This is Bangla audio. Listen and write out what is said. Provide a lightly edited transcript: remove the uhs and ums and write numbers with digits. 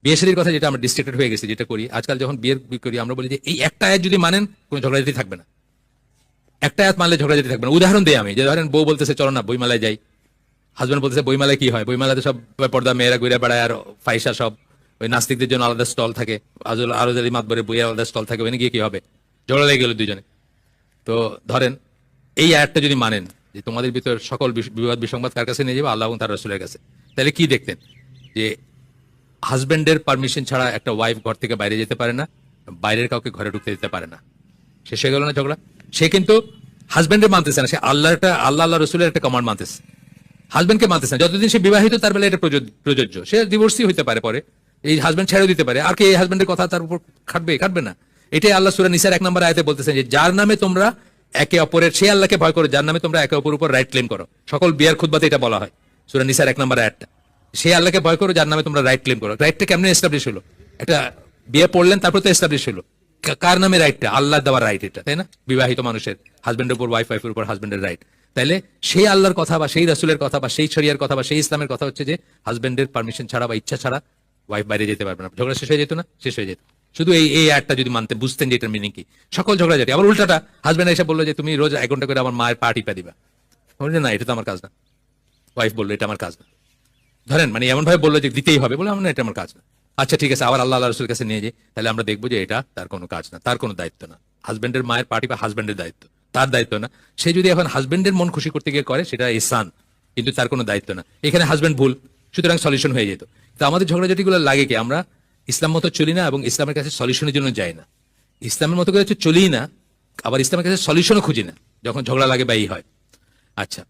বিয়ে শাদীর কথা যেটা আমরা ডিস্ট্রাক্টেড হয়ে গেছি, যেটা করি আজকাল যখন বিয়ের করি আমরা বলি যে এই একটা আয়াত যদি মানেন কোনো ঝগড়াঝাটি থাকবে না, একটা আয়াত মানলে ঝগড়াঝাটি থাকবে না। উদাহরণ দিই আমি, যে ধরেন বউ বলতেছে চলো না বইমেলায় যাই, হাজবেন্ড বলতেছে বইমেলায় কি হয়, বইমেলাতে সব পর্দা মেয়েরা ঘুরে বেড়ায় আর ফাইসা সব, ওই নাস্তিকদের জন্য আলাদা স্টল থাকে, আরো যদি মাতবরের বইয়ের আলাদা স্টল থাকে, ওখানে গিয়ে কি হবে, ঝগড়া লেগে গেল দুজনে। তো ধরেন এই আয়াতটা যদি মানেন যে তোমাদের ভিতর সকল বিবাদ বিসংবাদ কার কাছে নিয়ে যাবে, আল্লাহ এবং তার রাসূলের কাছে, তাহলে কি দেখতেন যে হাজবেন্ডের পারমিশন ছাড়া একটা ওয়াইফ ঘর থেকে বাইরে যেতে পারে না, বাইরের কাউকে ঘরে ঢুকতে দিতে পারে না। শেষ হয়ে গেল না ঝগড়া? সে কিন্তু হাজবেন্ডের মানতেছে না, সে আল্লাহ রসুলের একটা কমান্ড মানতেছে, হাজবেন্ডকে মানতেছে না। যতদিন সে বিবাহিত তার বেলা এটা প্রযোজ্য, সে ডিভোর্সই হইতে পারে, পরে এই হাজবেন্ড ছেড়ে দিতে পারে, আর কি এই হাজবেন্ডের কথা তার উপর খাটবে না। এটাই আল্লাহ সূরা নিসার 1 নম্বর আয়াতে বলতেছেন যে যার নামে তোমরা একে অপরের, সে আল্লাহকে ভয় করো যার নামে তোমরা একে অপরের উপর রাইট ক্লেম করো। সকল বিয়ার খুতবাতে এটা বলা হয়, সূরা নিসার 1 নম্বর আয়াতটা, সে আল্লাহকে ভয় করো যার নামে তোমরা রাইট ক্লেম করো। রাইটটা কেমনে এস্টাবলিশ হলো? একটা বিয়ে পড়লেন তারপর তো এস্টাবলিশ হলো, কার নামে রাইটটা? আল্লাহ দেওয়ার রাইট এটা, তাই না? বিবাহিত মানুষের হাজবেন্ডের উপর, ওয়াইফের উপর হাজবেন্ডের রাইট। তাইলে সেই আল্লাহর কথা বা সেই রাসূলের কথা বা সেই শরিয়ার কথা বা সেই ইসলামের কথা হচ্ছে যে হাজবেন্ডের পারমিশন ছাড়া বা ইচ্ছা ছাড়া ওয়াইফ বাইরে যেতে পারবে না। ঝগড়া শেষ হয়ে যেত না? শেষ হয়ে যেত। শুধু এই অ্যাডটা যদি মানতে, বুঝতেন যে এটার মিনিং কি। সকল ঝগড়া যেতে, আবার উল্টাটা হাজবেন্ড এসে বললো যে তুমি রোজ 1 ঘন্টা করে আমার মায়ের পা টিপা দিবা, বললেন না এটা তো আমার কাজ না। ওয়াইফ বললো এটা আমার কাজ না, ধরেন মানে এমন ভাবে বললো যে দিতেই হবে, বলে না এটা আমার কাজ না। আচ্ছা ঠিক আছে, আবার আল্লাহ রসুলের কাছে নিয়ে যাই, তাহলে আমরা দেখবো যে এটা তার কোনো কাজ না, তার কোনো দায়িত্ব না। হাজবেন্ডের মায়ের পার্টি বা হাজবেন্ডের দায়িত্ব, তার দায়িত্ব না। সে যদি এখন হাজবেন্ডের মন খুশি করতে গিয়ে করে সেটা ইহসান, কিন্তু তার কোনো দায়িত্ব না। এখানে হাজবেন্ড ভুল, সুতরাং সলিউশন হয়ে যেত। তো আমাদের ঝগড়াঝাটিগুলো লাগে কি, আমরা ইসলাম মতো চলি না এবং ইসলামের কাছে সলিউশনের জন্য যাই না। ইসলামের মতো করে চলি না, আবার ইসলামের কাছে সলিউশনও খুঁজি না যখন ঝগড়া লাগে বা এই হয়। আচ্ছা,